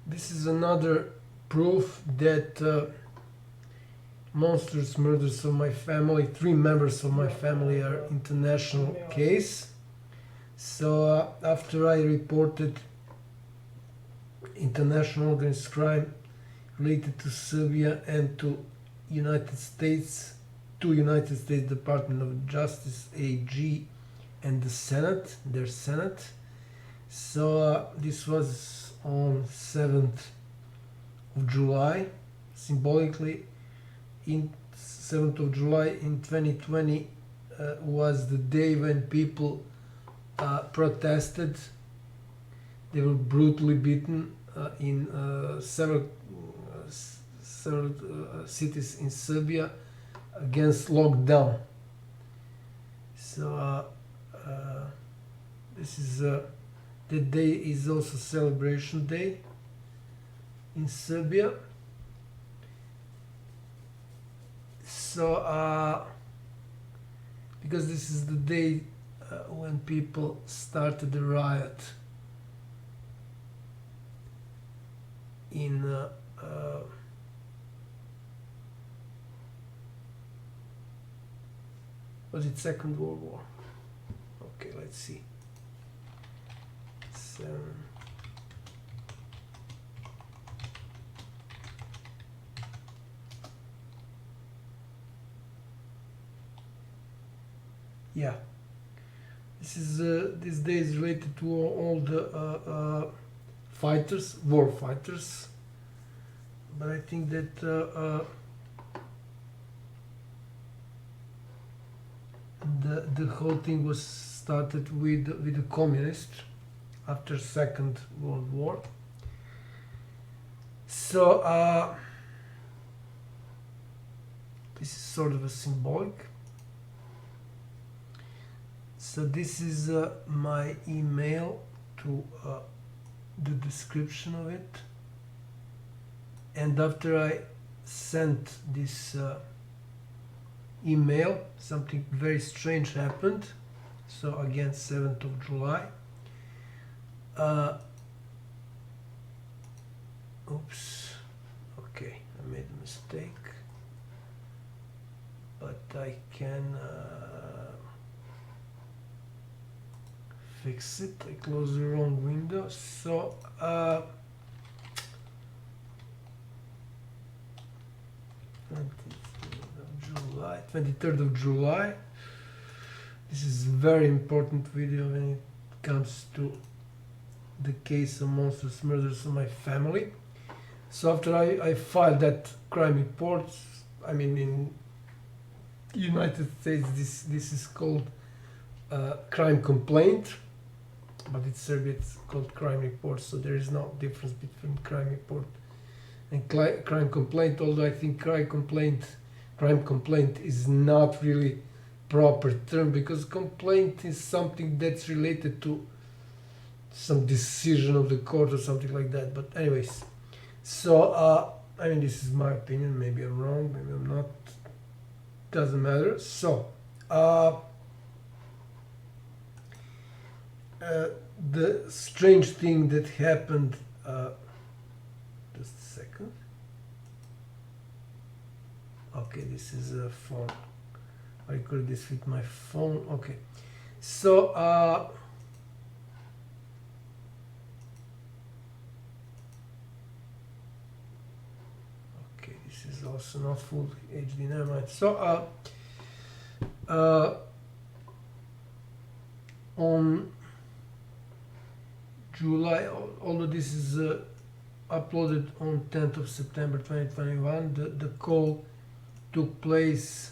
This is another proof that monstrous murders of my family, 3 members of my family, are international case. So after I reported international organized crime related to Serbia and to United States, to United States Department of Justice, AG, and the Senate, their Senate. So this was on 7th of July, symbolically. In 7th of July in 2020 was the day when people protested. They were brutally beaten in several cities in Serbia against lockdown. So this is the day is also celebration day in Serbia. So because this is the day when people started the riot in was it Second World War? Okay, let's see. Yeah, this day is related to all the fighters, war fighters, but I think that the whole thing was started with the communists after Second World War. So this is sort of a symbolic. So this is my email to the description of it, and after I sent this email, something very strange happened. So again, 7th of July. Oops, okay, I made a mistake, but I can fix it. I closed the wrong window. So 23rd of July. This is a very important video when it comes to the case of monstrous murders of my family. So after I filed that crime report, I mean in United States this is called crime complaint, but in Serbia it's called crime report, so there is no difference between crime report and crime complaint, although I think crime complaint is not really proper term, because complaint is something that's related to some decision of the court or something like that. But anyways, so I mean, this is my opinion, maybe I'm wrong, maybe I'm not, doesn't matter. So the strange thing that happened, just a second. Okay, this is a phone. I record this with my phone. Okay, so okay, this is also not full HD. Never mind. So on July, although this is uploaded on 10th of September 2021, the call took place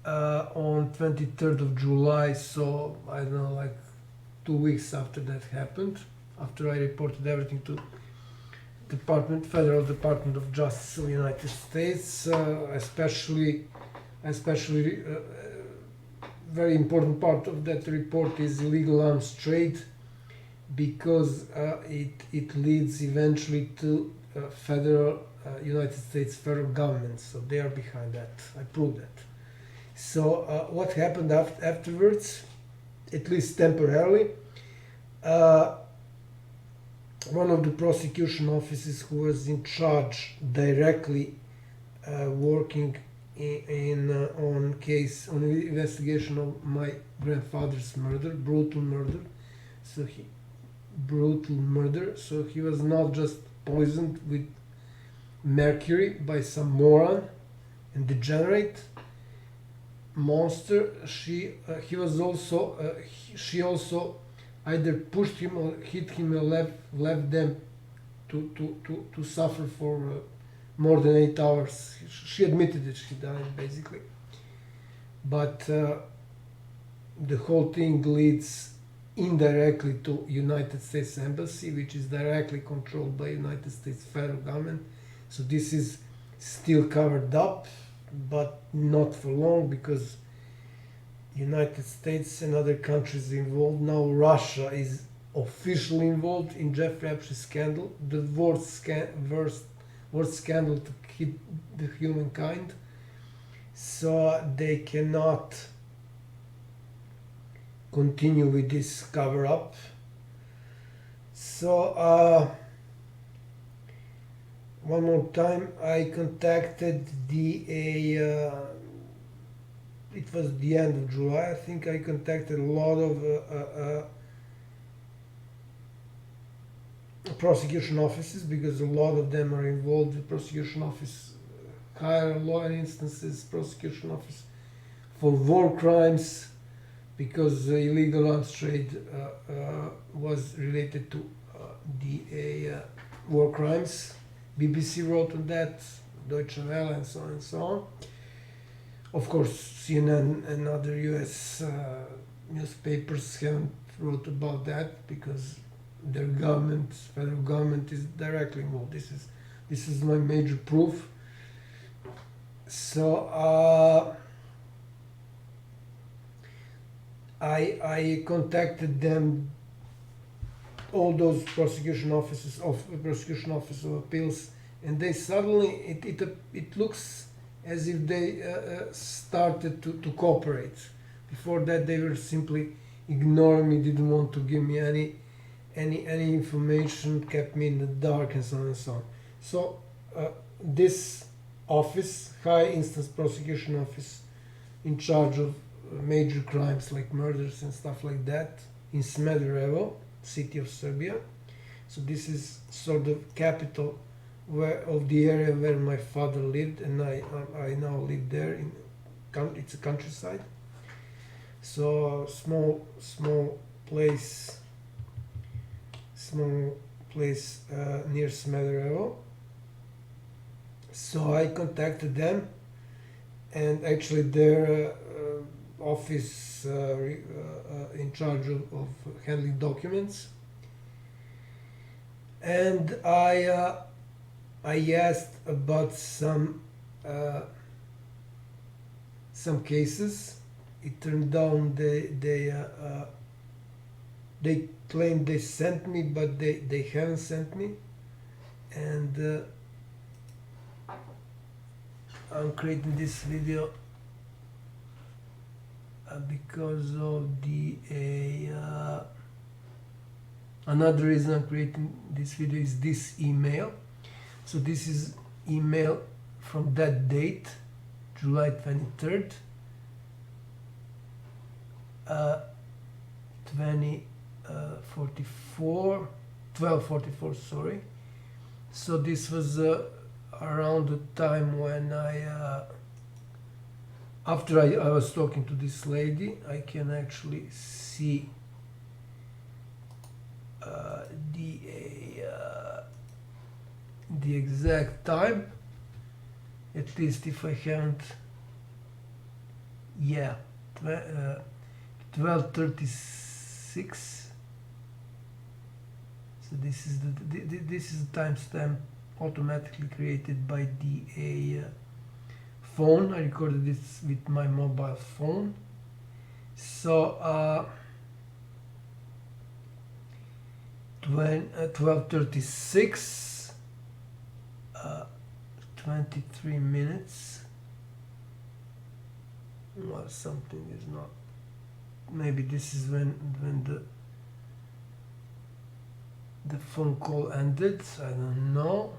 on 23rd of July, so I don't know, like 2 weeks after that happened, after I reported everything to Federal Department of Justice of the United States, especially very important part of that report is illegal arms trade, because it leads eventually to United States federal government, so they are behind that. I proved that. So what happened afterwards, at least temporarily, one of the prosecution officers who was in charge directly working on investigation of my grandfather's murder, brutal murder. So he was not just poisoned with mercury by some moron and degenerate monster. She also either pushed him or hit him and left them to suffer for more than 8 hours. She admitted that she died basically, but the whole thing leads indirectly to United States Embassy, which is directly controlled by United States federal government. So this is still covered up, but not for long, because United States and other countries involved. Now Russia is officially involved in Jeffrey Epstein scandal, the worst scandal to hit the humankind. So they cannot continue with this cover up. So one more time, I contacted it was the end of July, I think. I contacted a lot of prosecution offices, because a lot of them are involved. The prosecution office, higher law instances, prosecution office for war crimes, because the illegal arms trade was related to the war crimes. BBC wrote on that, Deutsche Welle, and so on and so on. Of course, CNN and other US newspapers haven't wrote about that, because their government, federal government, is directly involved. This is my major proof. So I contacted them, all those prosecution office of appeals, and they suddenly it looks as if they started to cooperate. Before that, they were simply ignoring me, didn't want to give me any information, kept me in the dark, and so on and so on. So this office, high instance prosecution office, in charge of major crimes like murders and stuff like that, in Smederevo, city of Serbia. So this is sort of capital of the area where my father lived, and I now live there. It's a countryside. So small place near Smederevo. So I contacted them, and actually their office in charge of handling documents, and I asked about some cases. It turned out they claimed they sent me, but they haven't sent me, and I'm creating this video because of another reason I'm creating this video is this email. So this is email from that date, July 23rd, 12:44, sorry. So this was around the time when after I was talking to this lady. I can actually see the exact time, at least if I haven't. Yeah, 12:36. So this is the timestamp automatically created by the phone. I recorded this with my mobile phone. So 12:36, 23 minutes. Well, something is not. Maybe this is when the the phone call ended. I don't know.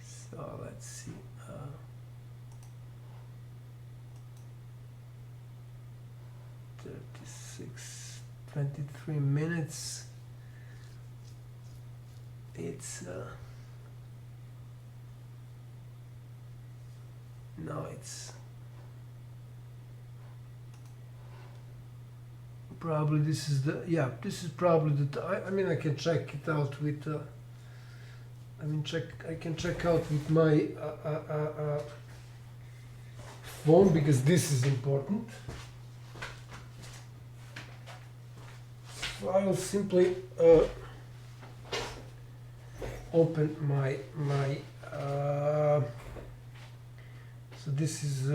So let's see. 23 minutes. It's no, it's probably this is the this is probably the I mean I can check it out with I can check out with my phone, because this is important. So I will simply open my so this is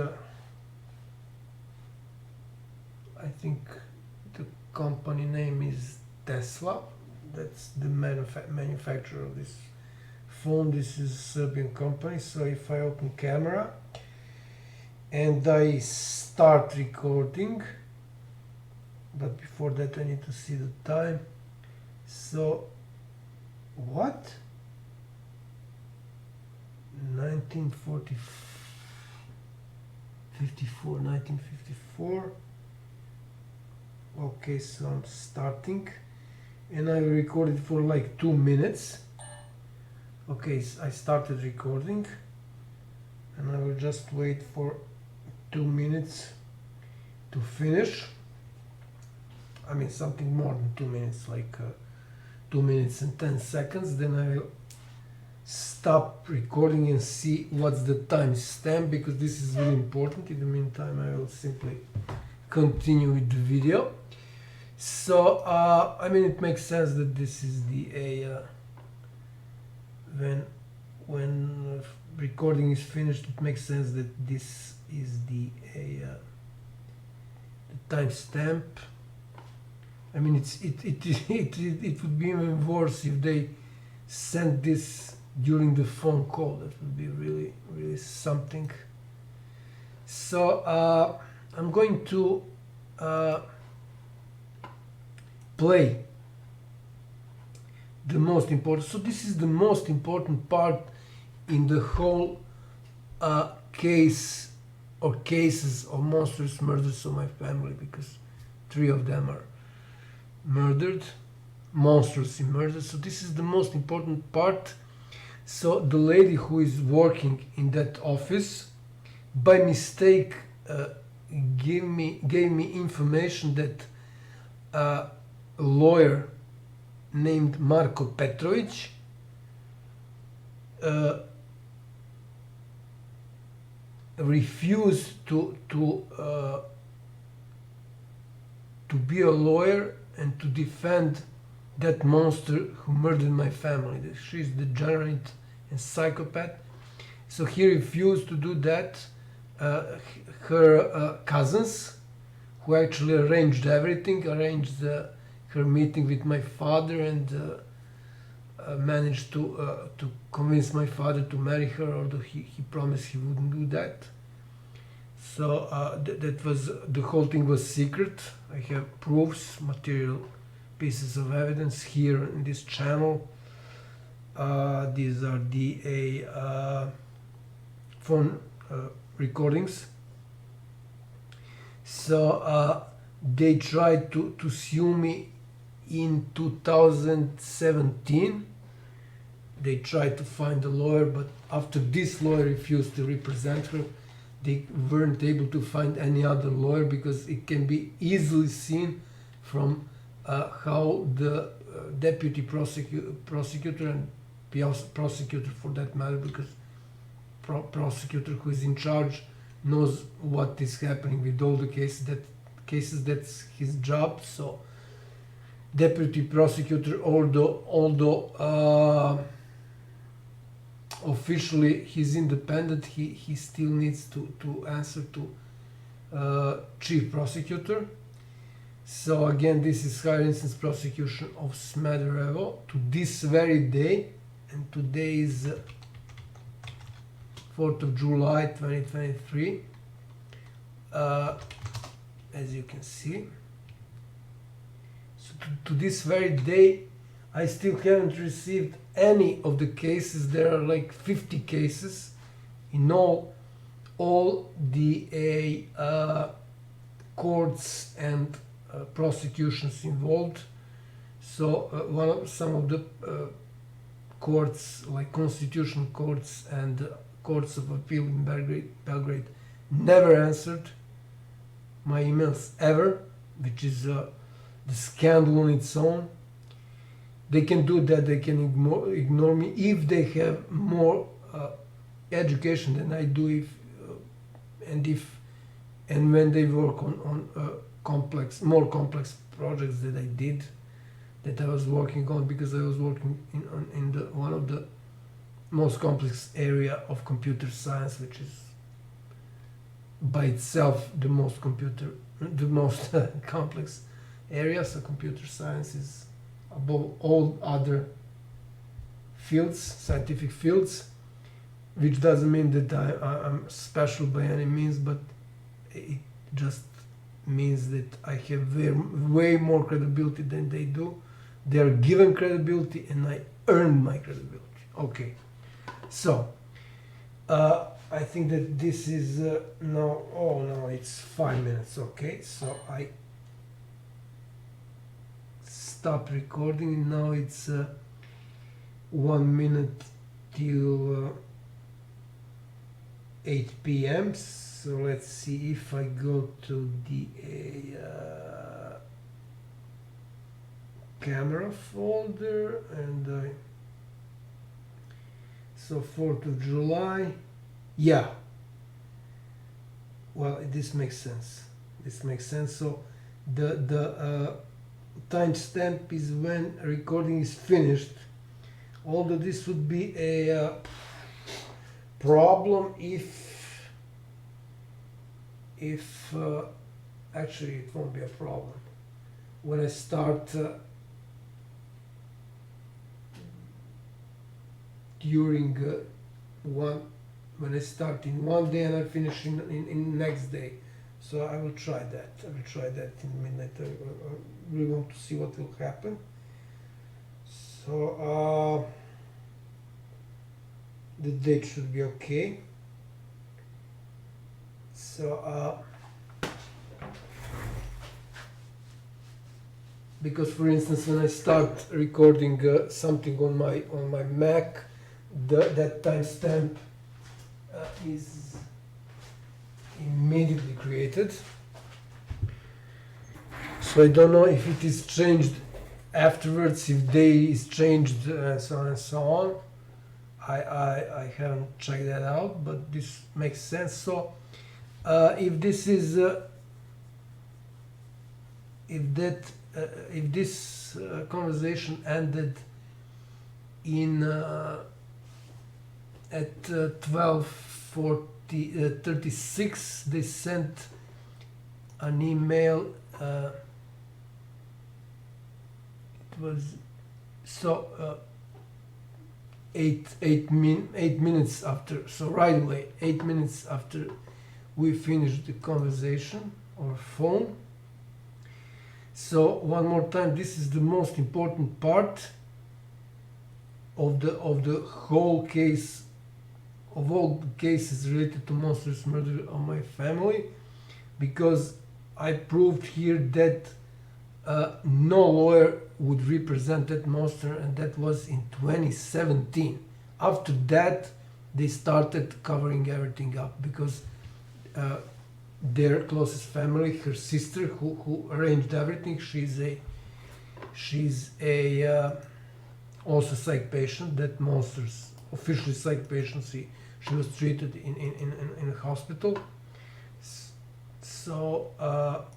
I think the company name is Tesla. That's the manufacturer of this phone. This is a Serbian company. So if I open camera and I start recording, but before that I need to see the time. So what? 1954. Okay, so I'm starting and I recorded for like 2 minutes. Okay, so I started recording and I will just wait for 2 minutes to finish. I mean something more than 2 minutes, like 2 minutes and 10 seconds. Then I will stop recording and see what's the timestamp, because this is really important. In the meantime, I will simply continue with the video. So I mean it makes sense that this is the when recording is finished, it makes sense that this is the timestamp. I mean it would be even worse if they sent this during the phone call. That would be really something. So I'm going to play the most important. So this is the most important part in the whole case or cases of monstrous murders of my family, because 3 of them are murdered, monstrous in murder. So this is the most important part. So the lady who is working in that office by mistake gave me information that a lawyer named MARKO PETROVIĆ refused to be a lawyer and to defend that monster who murdered my family. She's degenerate and psychopath. So he refused to do that. Her cousins, who actually arranged everything, arranged her meeting with my father, and managed to convince my father to marry her, although he promised he wouldn't do that. So that was, the whole thing was secret. I have proofs, material pieces of evidence here in this channel. These are the phone recordings. So they tried to sue me in 2017. They tried to find a lawyer, but after this lawyer refused to represent her, they weren't able to find any other lawyer, because it can be easily seen from how the deputy prosecutor and prosecutor for that matter, because prosecutor who is in charge knows what is happening with all the cases. That's his job. So deputy prosecutor, although officially he's independent, he still needs to answer to chief prosecutor. So again, this is higher instance prosecution of Smederevo to this very day, and today is 4th of July 2023, as you can see. So to this very day, I still haven't received any of the cases. There are like 50 cases in all the courts and prosecutions involved. So some of the courts, like constitutional courts and courts of appeal in Belgrade, never answered my emails ever, which is the scandal on its own. They can do that. They can ignore me if they have more education than I do. And when they work on more complex projects that I was working on, because I was working in one of the most complex area of computer science, which is by itself the most complex area. So computer science is above all other fields, scientific fields, which doesn't mean that I'm special by any means, but it just means that I have way more credibility than they do. They are given credibility and I earned my credibility. Okay, so I think that this is now, oh no, it's 5 minutes. Okay, so I stop recording and now it's 1 minute till 8 p.m. So let's see if I go to the camera folder and so 4th of July. Yeah, well, this makes sense. So the timestamp is when recording is finished, although this would be a problem if actually it won't be a problem when I start when I start in one day and I finish in next day. So I will try that. In midnight. I really want to see what will happen. So the date should be okay. So because for instance when I start recording something on my Mac, that timestamp is immediately created. So I don't know if it is changed afterwards, if day is changed, so on and so on. I haven't checked that out, but this makes sense. So if this is if this conversation ended in at 12:36, they sent an email. It was so 8 minutes after. So right away, 8 minutes after we finished the conversation or phone. So one more time, this is the most important part of the whole case, of all cases related to monstrous murder of my family, because I proved here that no lawyer would represent that monster, and that was in 2017. After that, they started covering everything up because their closest family, her sister, who arranged everything, she's a also psych patient. That monster's officially psych patient. She was treated in a hospital. So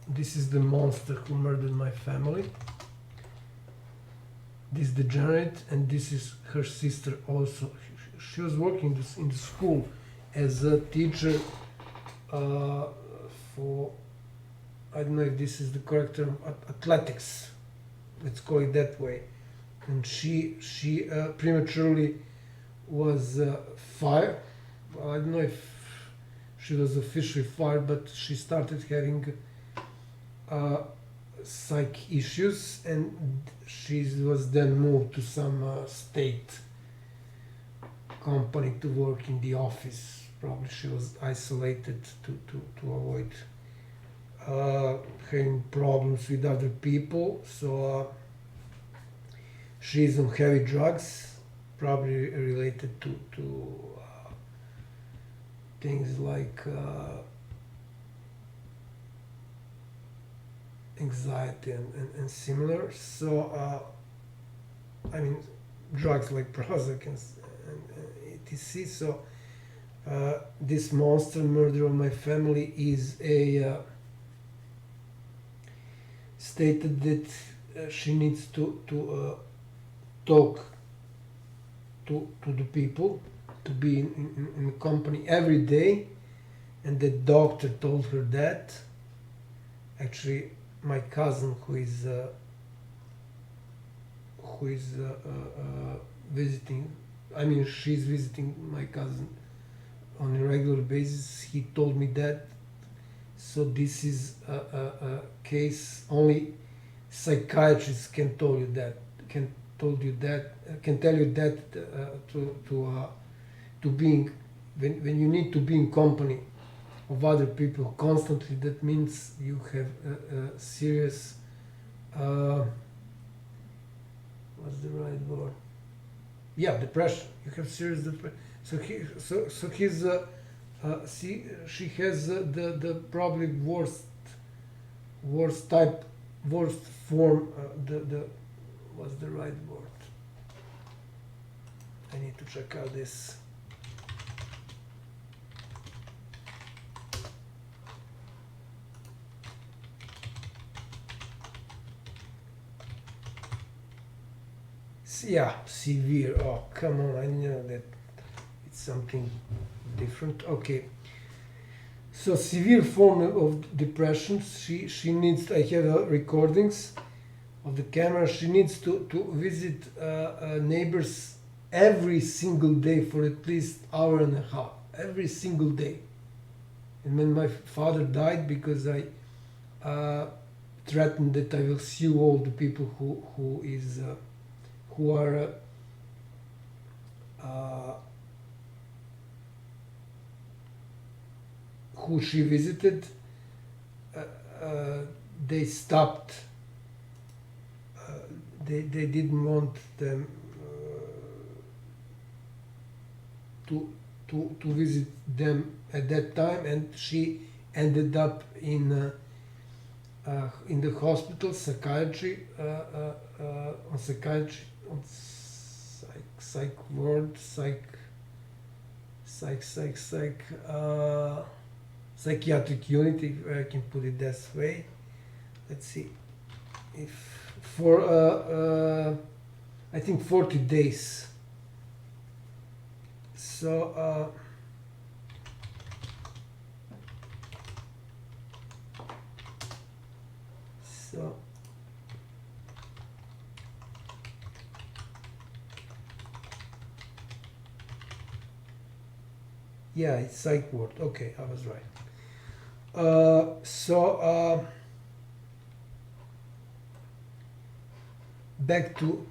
this is the monster who murdered my family. This degenerate, and this is her sister also. She was working in the school as a teacher for, I don't know if this is the correct term, athletics. Let's call it that way. And she prematurely was fired. Well, I don't know if she was officially fired, but she started having psych issues, and she was then moved to some state company to work in the office. Probably she was isolated to avoid having problems with other people. So she's on heavy drugs, probably related to things like anxiety and similar. So I mean, drugs like Prozac and etc. So this monster murder of my family is a stated that she needs to talk to the people, to be in company every day, and the doctor told her that. Actually, my cousin, who is visiting, I mean, she's visiting my cousin on a regular basis. He told me that. So this is a case only psychiatrists can tell you that. Can tell you that to being when you need to be in company of other people constantly. That means you have a serious what's the right word? Yeah, depression. You have serious depression. So he's she has the probably worst form. The what's the right word? I need to check out this. Yeah, severe. Oh, come on! I know that it's something different. Okay. So severe form of depression. She needs. I have recordings of the camera. She needs to visit neighbors every single day for at least hour and a half. Every single day. And when my father died, because I threatened that I will sue all the people who are who she visited, they stopped. They didn't want them to visit them at that time, and she ended up in the hospital, psychiatry, on psychiatry, on psych ward, psychiatric unit, if I can put it that way. Let's see, if for I think 40 days. So yeah, it's psych ward. Okay, I was right. Back to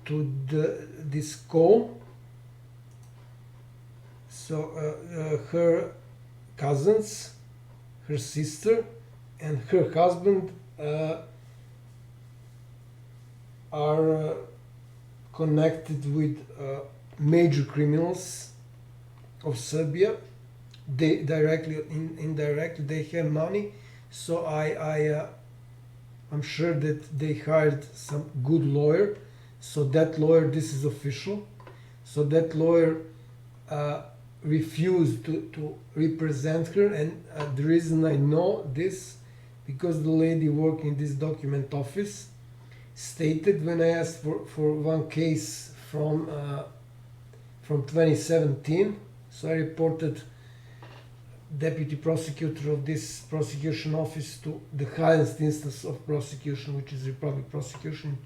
this call. So her cousins, her sister, and her husband are connected with major criminals of Serbia. They directly, indirectly, they have money. So I'm sure that they hired some good lawyer. So that lawyer, this is official. So that lawyer refused to represent her, and the reason I know this, because the lady working in this document office stated, when I asked for one case from 2017, so I reported deputy prosecutor of this prosecution office to the highest instance of prosecution, which is Republic Prosecution,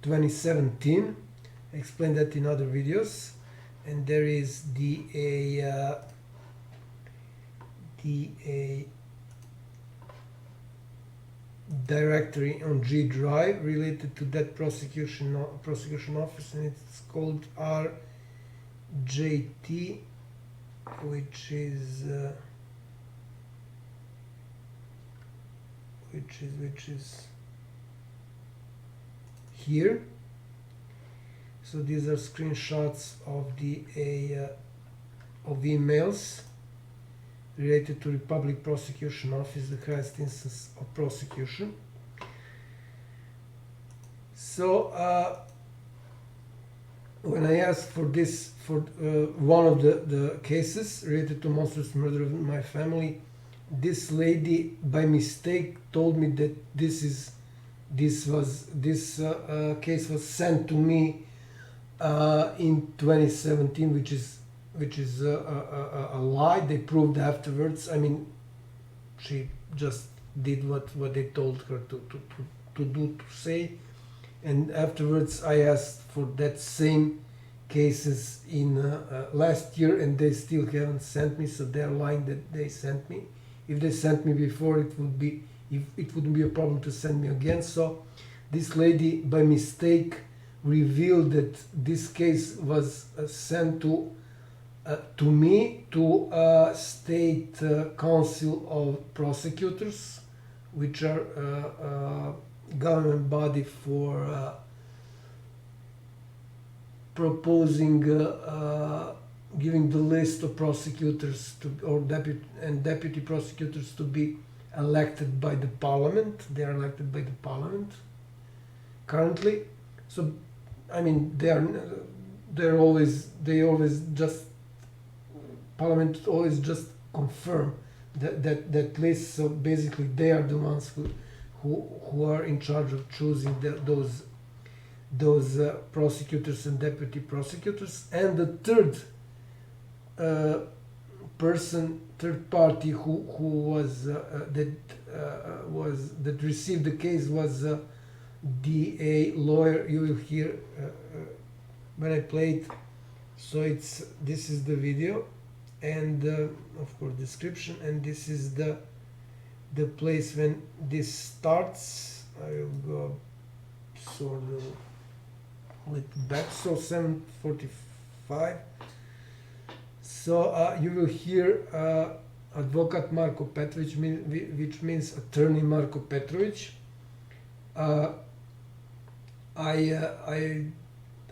2017. I explained that in other videos. And there is directory on G drive related to that prosecution office, and it's called RJT, which is here. So these are screenshots of the of emails related to Republic Prosecution Office, the highest instance of prosecution. So when I asked for this, for one of the cases related to monstrous murder of my family, this lady by mistake told me that this case was sent to me in 2017, which is a lie. They proved afterwards. I mean, she just did what they told her to say, and afterwards I asked for that same cases in last year, and they still haven't sent me. So they're lying that they sent me. If they sent me before, it wouldn't be a problem to send me again. So this lady by mistake revealed that this case was sent to me, to State Council of Prosecutors, which are government body for proposing, giving the list of prosecutors or deputy prosecutors to be elected by the parliament. They are elected by the parliament currently. So, I mean, they always just, parliament always just confirm that list. So basically they are the ones who are in charge of choosing those prosecutors and deputy prosecutors. And the third party who was that received the case was DA lawyer. You will hear when I play it. So this is the video, and of course description, and this is the place when this starts. I will go sort of little back. So 7:45. So you will hear Advocat Marko Petrović, which means attorney Marko Petrović.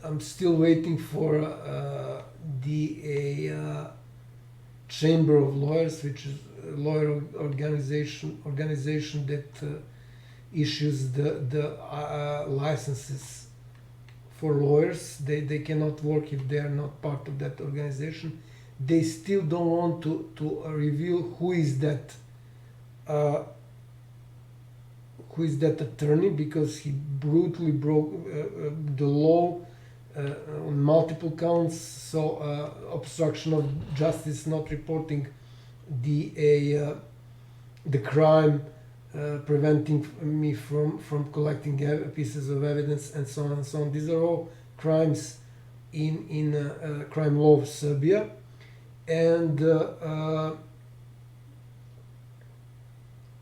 I'm still waiting for the Chamber of Lawyers, which is a lawyer organization that issues the licenses for lawyers. They cannot work if they are not part of that organization. They still don't want to reveal who is that attorney, because he brutally broke the law on multiple counts. So obstruction of justice, not reporting the crime, preventing me from collecting pieces of evidence, and so on and so on. These are all crimes in crime law of Serbia. And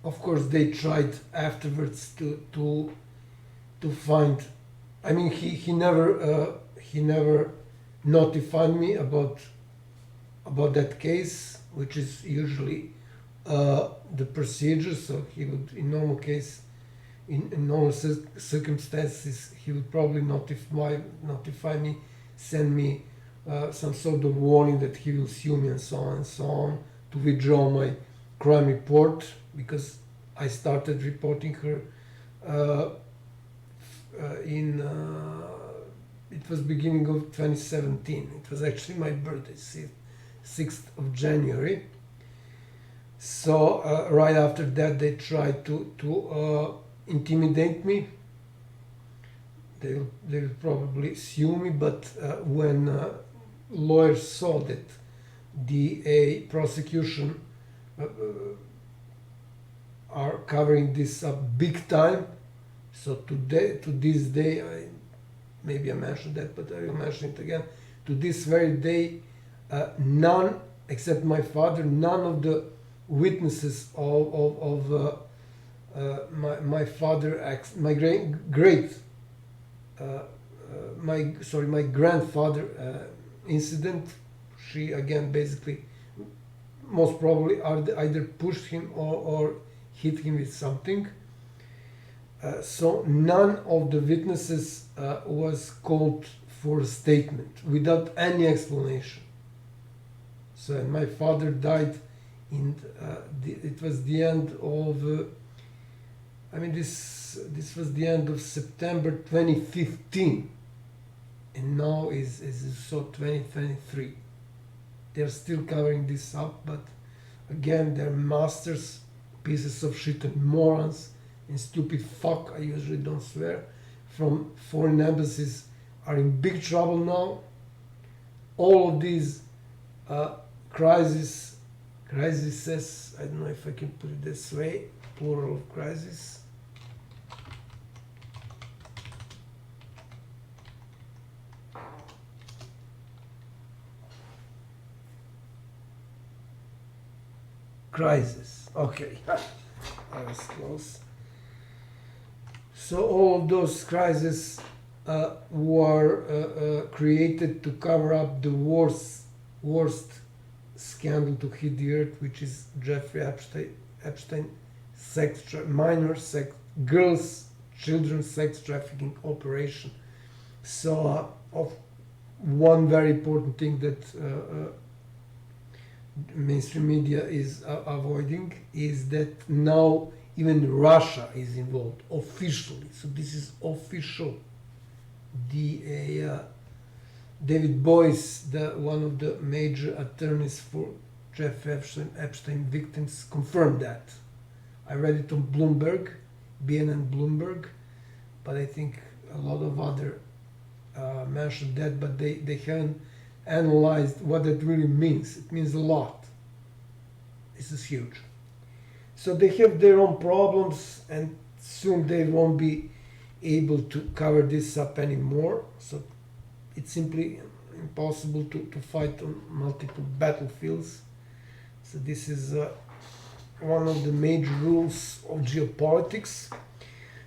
of course they tried afterwards to find. I mean, he never notified me about that case, which is usually the procedure. So he would, in normal case, in normal circumstances, he would probably notify me, send me some sort of warning that he will sue me, and so on, to withdraw my crime report, because I started reporting her it was beginning of 2017. It was actually my birthday, 6th of January. So right after that they tried to intimidate me. They will probably sue me, but when lawyers saw that the prosecution are covering this up big time, so to this day, maybe I mentioned that, but I will mention it again. To this very day, none, except my father, none of the witnesses of my father, my great, my grandfather incident. She again basically, most probably, either pushed him or hit him with something. So none of the witnesses was called for a statement without any explanation. So and my father died in it was the end of this was the end of September 2015, and now is so 2023. They're still covering this up, but again, they're masters, pieces of shit and morons and stupid fuck. I usually don't swear. From foreign embassies are in big trouble now. All of these crises, I don't know if I can put it this way, plural of crisis. Crisis. Okay, I was close. So all of those crises were created to cover up the worst scandal to hit the earth, which is Jeffrey Epstein girls, children sex trafficking operation. So of one very important thing that mainstream media is avoiding is that now even Russia is involved officially. So this is official. The David Boyce, one of the major attorneys for Jeff Epstein victims, confirmed that. I read it on Bloomberg, BNN Bloomberg, but I think a lot of other mentioned that, but they haven't analyzed what that really means. It means a lot. This is huge. So they have their own problems, and soon they won't be able to cover this up anymore. So it's simply impossible to fight on multiple battlefields. So this is one of the major rules of geopolitics.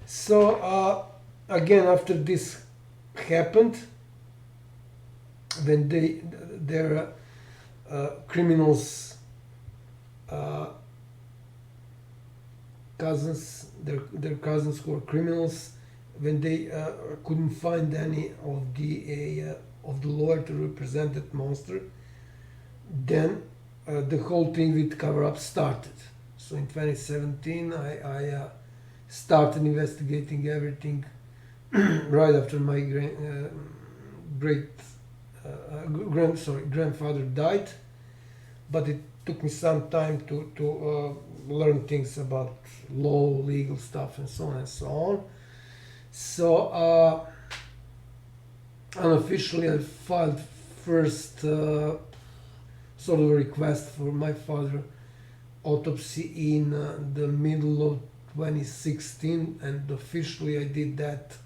So again, after this happened, when their criminals, cousins, their cousins who are criminals, when they couldn't find any of the lawyer to represent that monster, then the whole thing with cover-up started. So in 2017, I started investigating everything right after my grandfather died, but it took me some time to learn things about law, legal stuff, and so on and so on. So unofficially, I filed first sort of a request for my father's autopsy in the middle of 2016, and officially I did that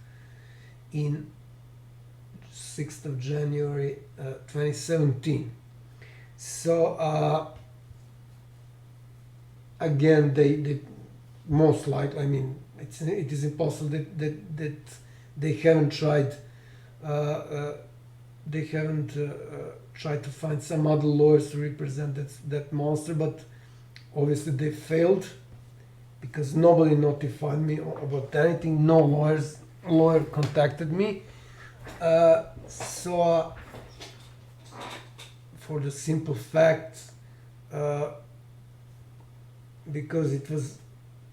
in 6th of January 2017. So again, they most likely, I mean, it is impossible that they haven't tried tried to find some other lawyers to represent that monster, but obviously they failed because nobody notified me about anything. No lawyer contacted me. So for the simple fact, because it was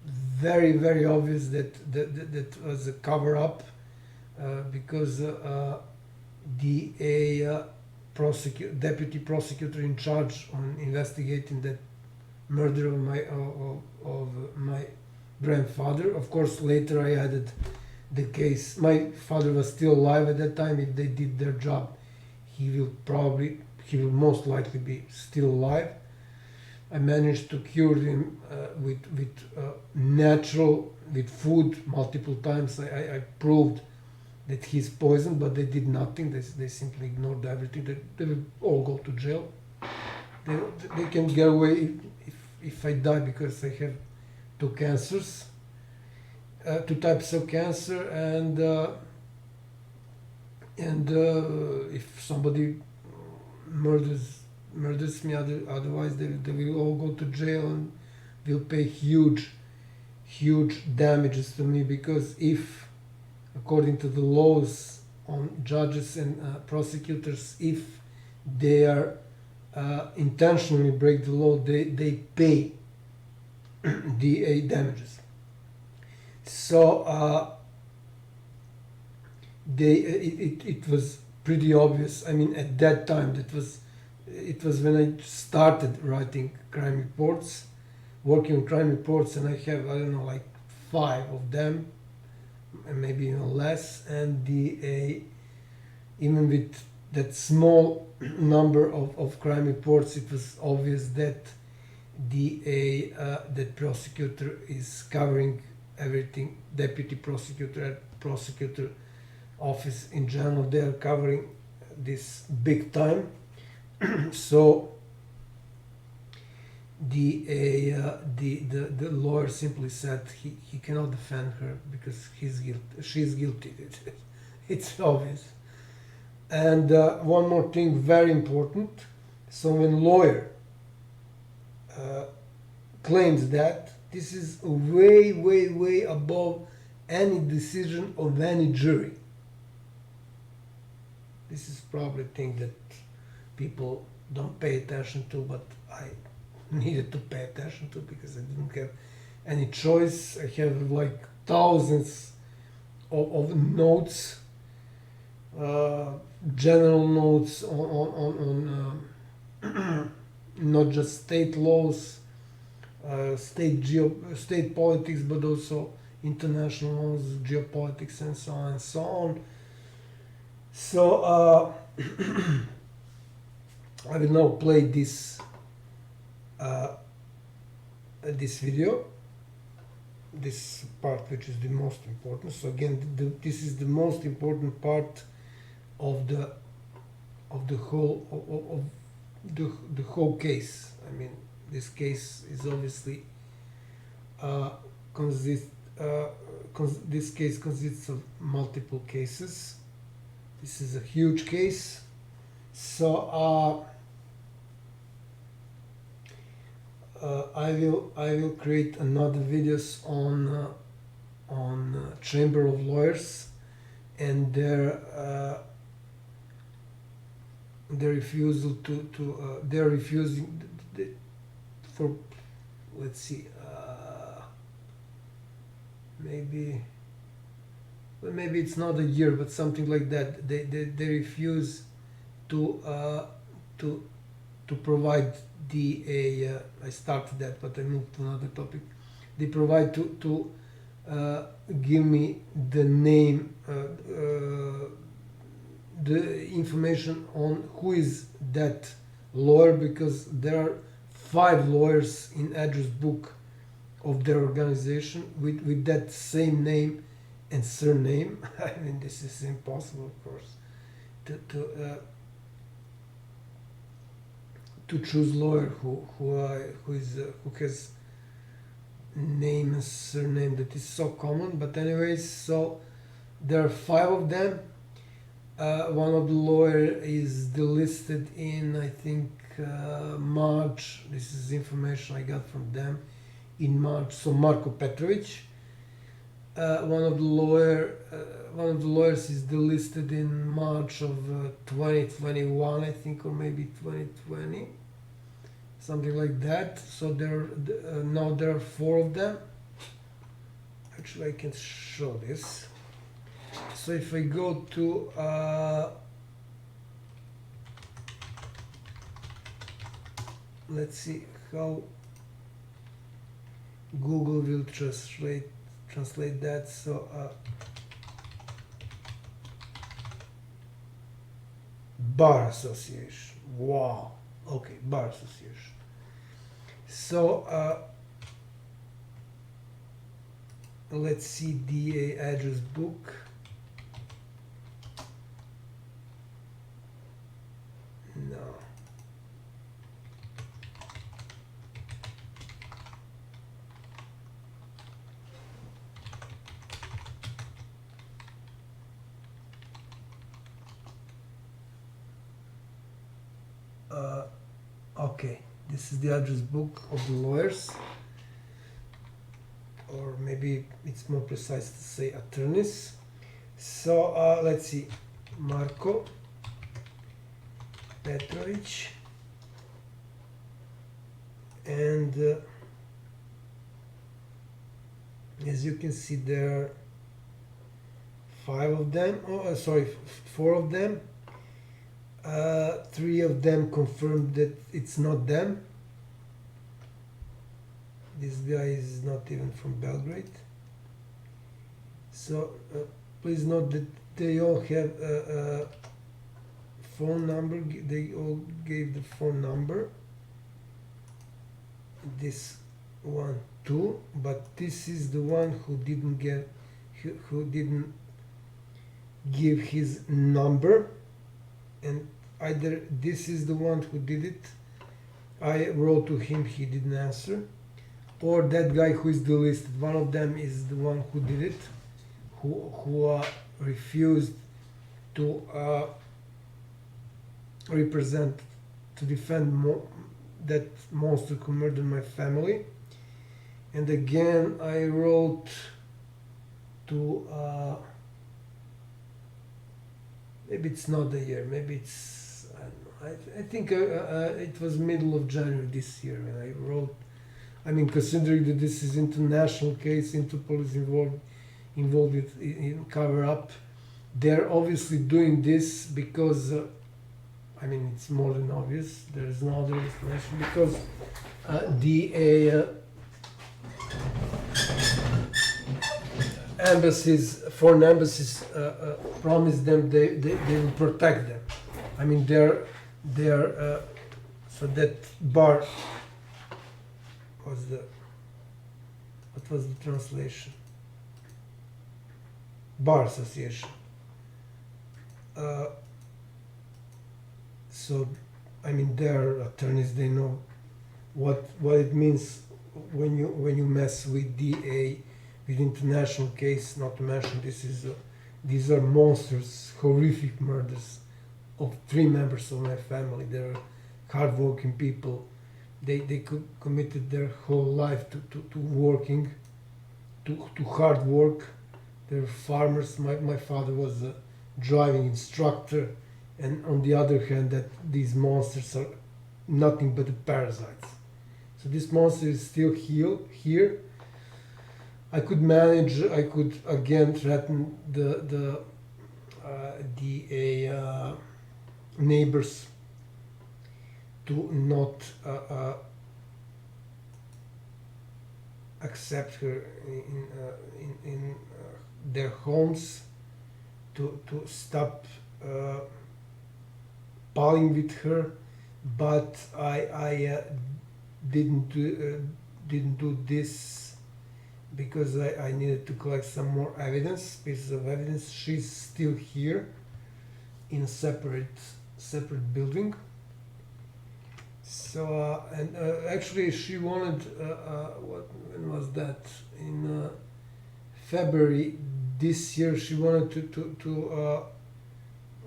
very, very obvious that was a cover-up, because the deputy prosecutor in charge on investigating that murder of my grandfather. Of course, later I added the case. My father was still alive at that time. If they did their job, he will most likely be still alive. I managed to cure him with food multiple times. I proved that he's poisoned, but they did nothing. They simply ignored everything. They will all go to jail. They can get away if I die because I have 2 cancers. two types of cancer, and if somebody murders me, otherwise they will all go to jail and will pay huge damages to me, because if, according to the laws on judges and prosecutors, if they are intentionally break the law, they pay DA damages. So it was pretty obvious. I mean, at that time, it was when I started writing crime reports, working on crime reports, and I have, I don't know, like 5 of them, and maybe even less. And even with that small number of crime reports, it was obvious that that prosecutor is covering everything. Deputy prosecutor and prosecutor office in general, they are covering this big time. So the lawyer simply said he cannot defend her because she's guilty. It's obvious. And one more thing, very important. So when lawyer claims that, this is way above any decision of any jury. This is probably a thing that people don't pay attention to, but I needed to pay attention to because I didn't have any choice. I have like thousands of notes, general notes on not just state laws, state politics, but also international laws, geopolitics, and so on and so on. So I will now play this this video, this part which is the most important. So again, this is the most important part of the whole case. I mean, this case is obviously this case consists of multiple cases. This is a huge case. So I will create another videos on Chamber of Lawyers and their refusal to they're refusing for, let's see, maybe it's not a year, but something like that. They refuse to provide I started that, but I moved to another topic. They provide to give me the name, the information on who is that lawyer, because there are 5 lawyers in address book of their organization with that same name and surname. I mean, this is impossible, of course, to choose lawyer who has name and surname that is so common. But anyways, so there are 5 of them. One of the lawyer is delisted in, I think, March. This is information I got from them in March. So MARKO Petrović. One of the lawyers is delisted in March of 2021, I think, or maybe 2020, something like that. So now there are 4 of them. Actually, I can show this. So if I go to let's see how Google will translate that. So Bar Association. Wow. Okay, Bar Association. So let's see DA address book. No. okay, this is the address book of the lawyers, or maybe it's more precise to say attorneys. So let's see, Marko, Petrović, and as you can see, there are 5 of them, sorry, 4 of them. 3 of them confirmed that it's not them. This guy is not even from Belgrade. So please note that they all have a phone number. They all gave the phone number. This one too, but this is the one who didn't give his number, and either this is the one who did it, I wrote to him, he didn't answer, or that guy who is delisted. One of them is the one who did it, who refused to represent, to defend that monster who murdered my family. And again, I wrote to maybe it's not a year, maybe it's, I don't know, I think it was middle of January this year when I wrote. I mean, considering that this is international case, Interpol is involved in cover up, they're obviously doing this because I mean, it's more than obvious, there is no other explanation, because the embassies, foreign embassies, promise them they will protect them. I mean, they're so that BAR was what was the translation? BAR Association. So, I mean, they're attorneys, they know what it means when you mess with DA, with international case. Not to mention, these are monstrous, horrific murders of 3 members of my family. They're hardworking people. They committed their whole life to working, to hard work. They're farmers. My father was a driving instructor, and on the other hand, that these monsters are nothing but the parasites. So this monster is still here. I could manage. I could again threaten the neighbors to not accept her in their homes, to stop palling with her, but I didn't do this because I needed to collect some more pieces of evidence. She's still here in a separate building. So and actually she wanted when was that, in February this year, she wanted to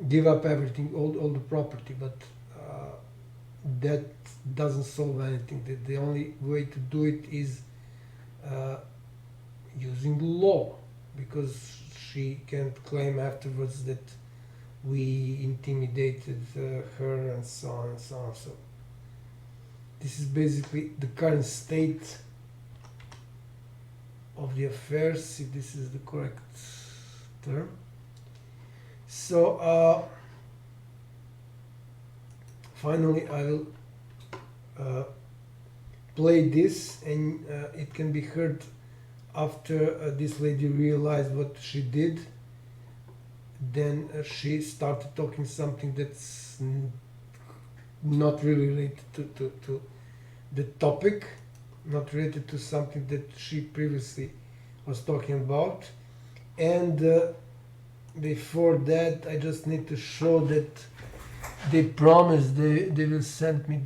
give up everything, all the property, but that doesn't solve anything. The only way to do it is using law, because she can't claim afterwards that we intimidated her and so on and so on. So this is basically the current state of the affairs, if this is the correct term. So finally I will play this, and it can be heard after this lady realized what she did. Then she started talking something that's not really related to the topic, not related to something that she previously was talking about. And before that, I just need to show that they promised they will send me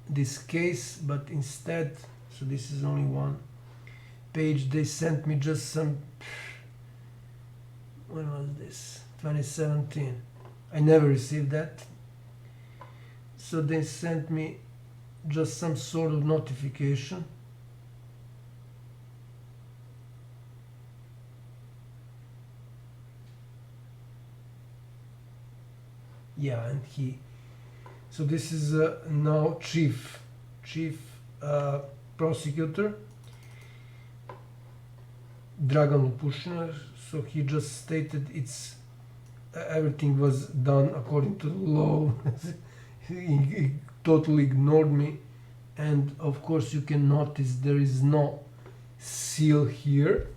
this case, but instead, so this is only one page, they sent me just some, when was this, 2017. I never received that. so they sent me just some sort of notification. Yeah, and so this is now chief prosecutor Dragan Lupushina. So he just stated everything was done according to the law. He totally ignored me, and of course you can notice there is no seal here,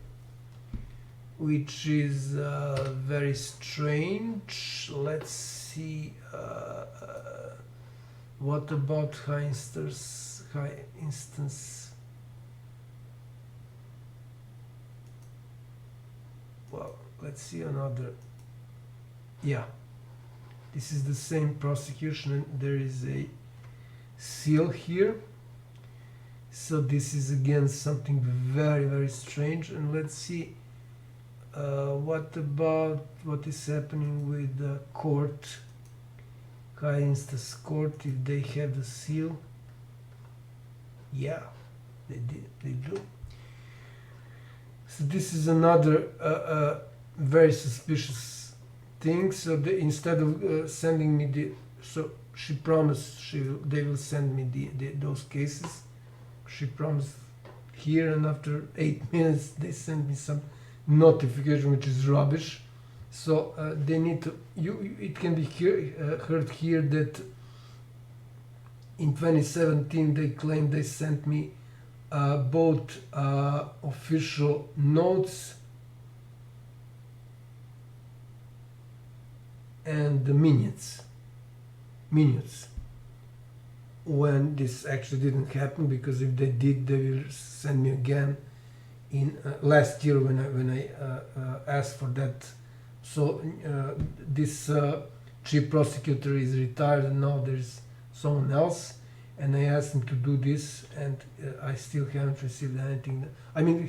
which is very strange. Let's see. What about high instance? Well, let's see another. Yeah, this is the same prosecution, and there is a seal here. So this is again something very, very strange. And let's see what is happening with the court, high instance court, if they have the seal. Yeah, they do. So this is another very suspicious thing. So instead of sending me so she promised they will send me those cases. She promised here, and after 8 minutes they sent me some notification which is rubbish. So they need to. It can be heard here that in 2017 they claimed they sent me both official notes and the minutes, when this actually didn't happen, because if they did, they will send me again in last year when I asked for that. So this chief prosecutor is retired, and now there's someone else, and I asked him to do this, and I still haven't received anything. I mean,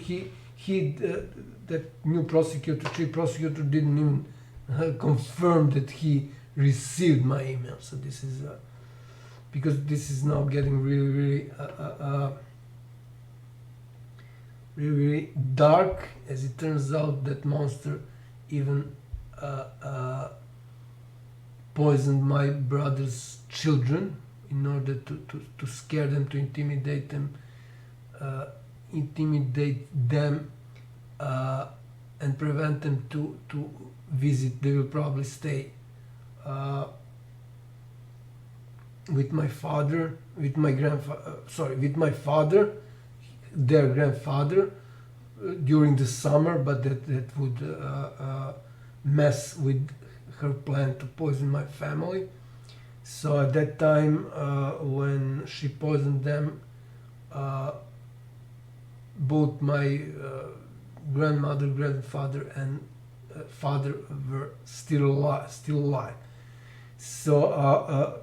that new prosecutor, chief prosecutor, didn't even confirm that he received my email. So this is because this is now getting really dark, as it turns out that monster even poisoned my brother's children in order to scare them, to intimidate them, and prevent them to visit. They will probably stay with my father, with my father, their grandfather, during the summer, but that would mess with her plan to poison my family. So at that time, when she poisoned them, both my grandmother, grandfather, and father were still alive. So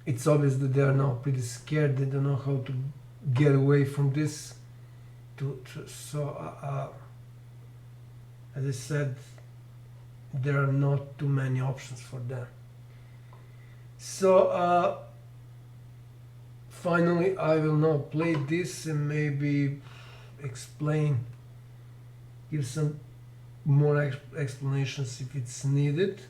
it's obvious that they are now pretty scared. They don't know how to get away from this. As I said, there are not too many options for them. So finally, I will now play this and maybe give some more explanations if it's needed.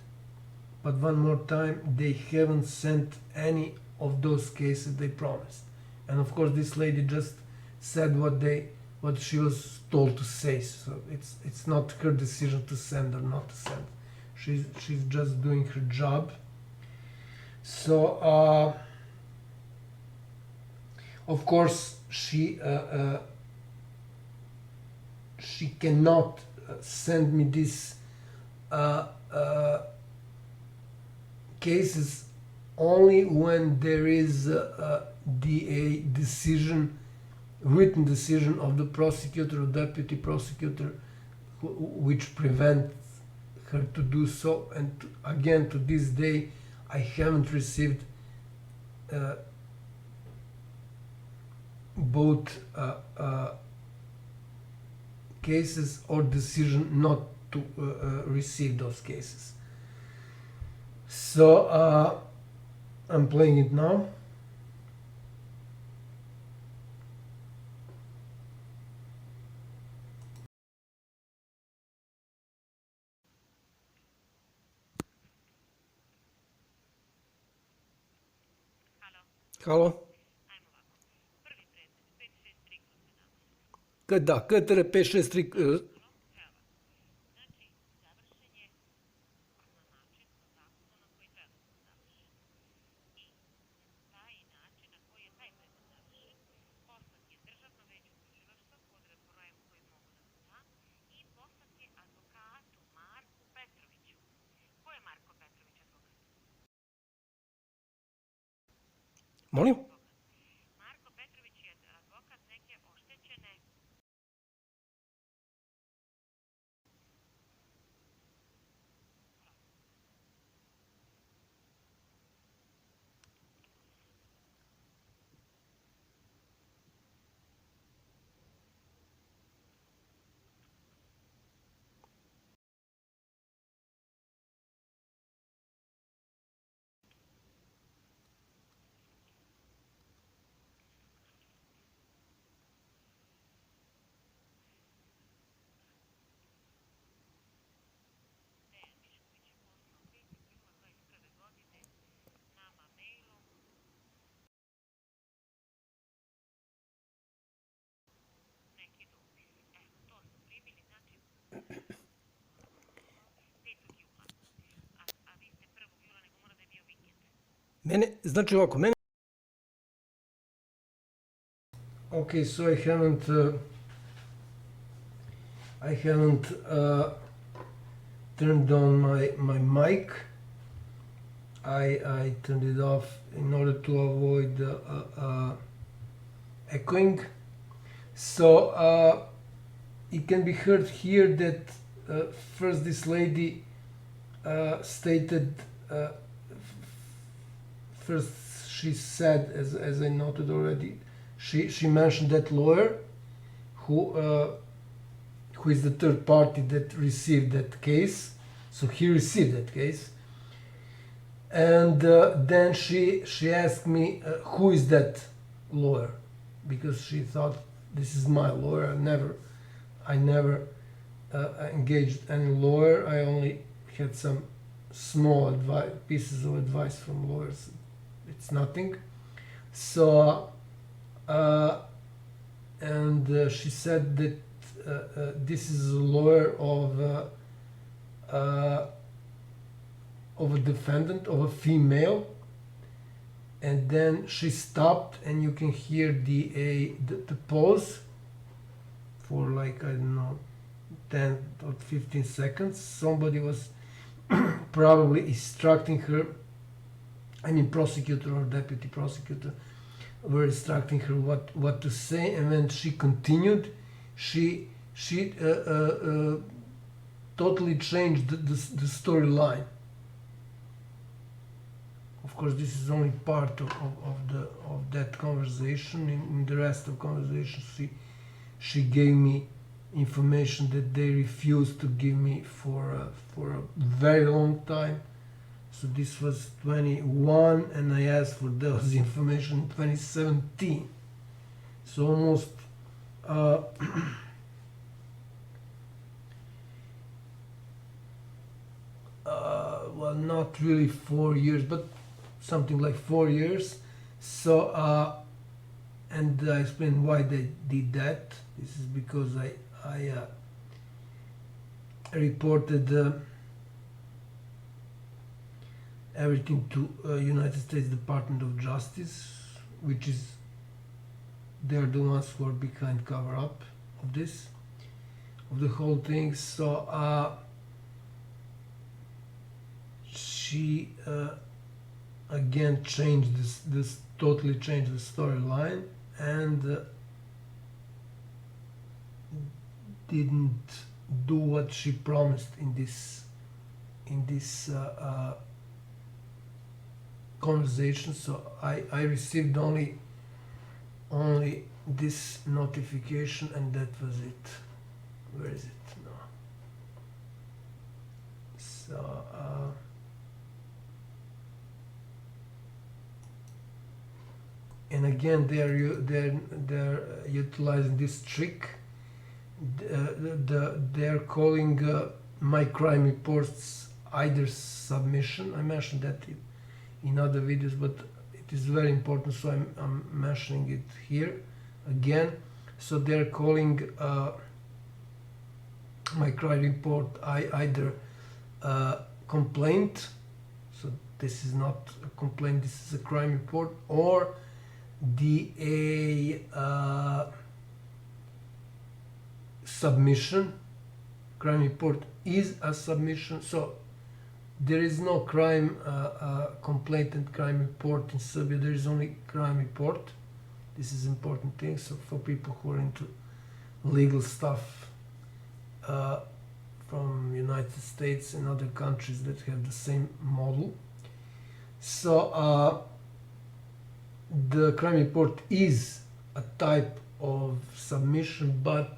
But one more time, they haven't sent any of those cases they promised. And of course, this lady just said what she was told to say. So it's not her decision to send or not to send. She's just doing her job. So of course she cannot send me these cases only when there is a decision, written decision of the prosecutor or deputy prosecutor, which prevents her to do so. And again, to this day, I haven't received both cases or decision not to receive those cases. So I'm playing it now. Halo? Da, KTR 563. Molim? Znači ovako, Okay, so I haven't turned on my mic. I turned it off in order to avoid echoing. So it can be heard here that first this lady stated, first she said, as I noted already, she mentioned that lawyer who is the third party that received that case. So he received that case, and then she asked me who is that lawyer, because she thought this is my lawyer. I never engaged any lawyer. I only had some small pieces of advice from lawyers. It's nothing. So and she said that this is a lawyer of a defendant, of a female. And then she stopped, and you can hear the pause for like, I don't know, 10 or 15 seconds. Somebody was probably instructing her, I mean prosecutor or deputy prosecutor, were instructing her what to say. And when she continued, she totally changed the storyline. Of course, this is only part of that conversation. In the rest of conversation, she gave me information that they refused to give me for a very long time. So this was 21, and I asked for those information in 2017. So almost well, not really 4 years, but something like 4 years. So and I explained why they did that. This is because I reported everything to United States Department of Justice, which is, they're the ones who are behind cover up of this, of the whole thing. So she again changed this totally changed the storyline, and didn't do what she promised in this conversation. So I received only this notification, and that was it. Where is it now? So and again they're utilizing this trick. They're calling my crime reports either submission. I mentioned that in other videos, but it is very important, so I'm mentioning it here again. So they're calling my crime report either complaint, so this is not a complaint, this is a crime report, or the submission. Crime report is a submission, so there is no crime complaint and crime report in Serbia. There is only crime report. This is important thing. So for people who are into legal stuff from United States and other countries that have the same model. So the crime report is a type of submission, but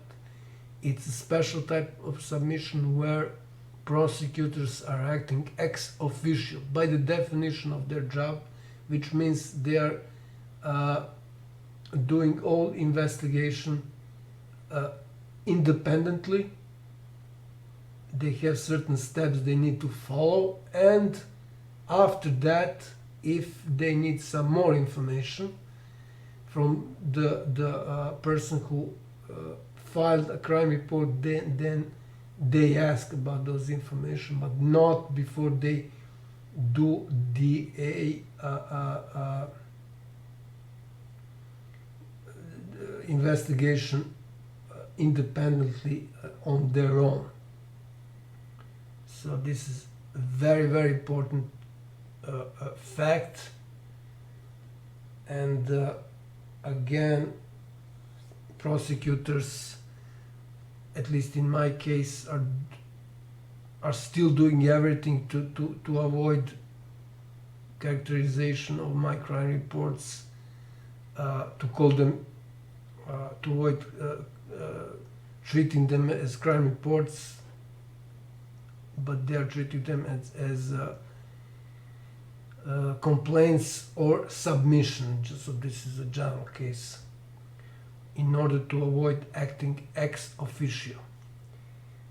it's a special type of submission where prosecutors are acting ex officio by the definition of their job, which means they are doing all investigation independently. They have certain steps they need to follow, and after that, if they need some more information from the person who filed a crime report, then they ask about those information, but not before they do the investigation independently on their own. So this is a very, very important fact. And again, prosecutors, at least in my case, are still doing everything to avoid characterization of my crime reports, to call them, to avoid treating them as crime reports, but they are treating them as complaints or submission. So this is a general case, in order to avoid acting ex officio.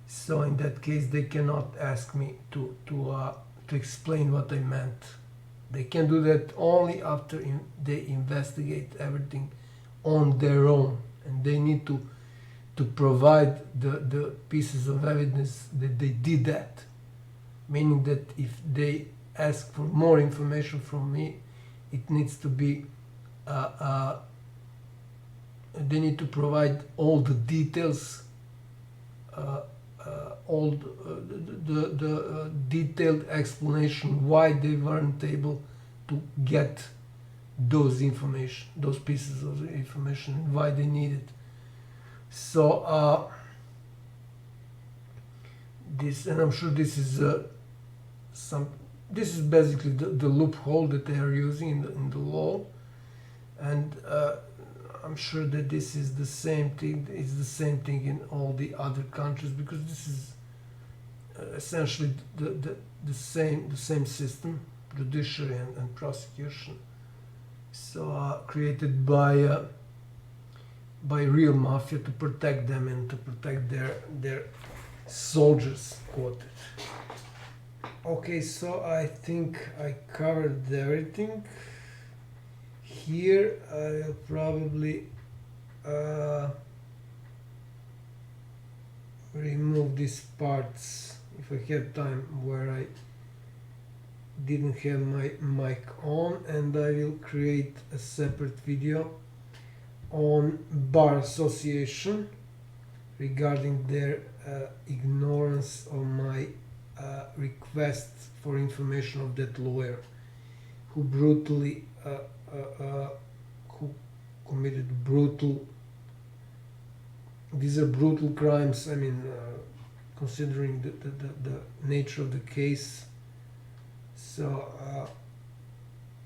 So in that case, they cannot ask me to explain what I meant. They can do that only after they investigate everything on their own, and they need to provide the pieces of evidence that they did that. Meaning that if they ask for more information from me, it needs to be they need to provide all the details, all the detailed explanation why they weren't able to get those information, those pieces of information, why they need it. So this, and I'm sure this is this is basically the loophole that they are using in the law, and I'm sure that this is the same thing. It's the same thing in all the other countries, because this is essentially the same system, judiciary and prosecution. So created by real mafia to protect them and to protect their soldiers, quoted. Okay, so I think I covered everything. Here I'll probably remove these parts if I have time where I didn't have my mic on, and I will create a separate video on Bar Association regarding their ignorance of my request for information of that lawyer who brutally who committed brutal, these are brutal crimes. I mean, considering the nature of the case. So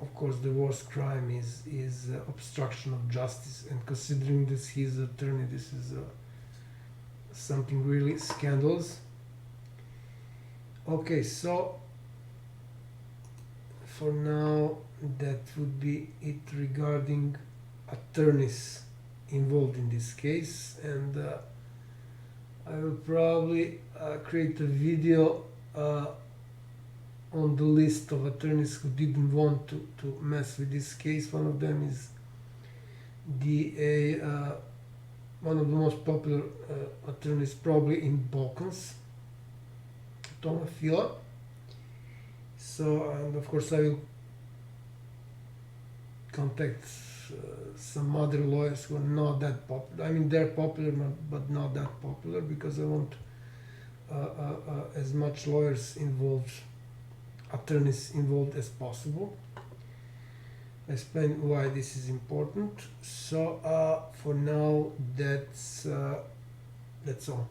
of course the worst crime is obstruction of justice, and considering this his attorney, this is something really scandalous. Okay, so for now that would be it regarding attorneys involved in this case, and I will probably create a video on the list of attorneys who didn't want to mess with this case. One of them is DA, one of the most popular attorneys probably in Balkans, Tomafila. So, and of course I will contact some other lawyers who are not that popular. I mean, they're popular, but not that popular, because I want as much lawyers involved, attorneys involved as possible. I explain why this is important. So for now, that's all.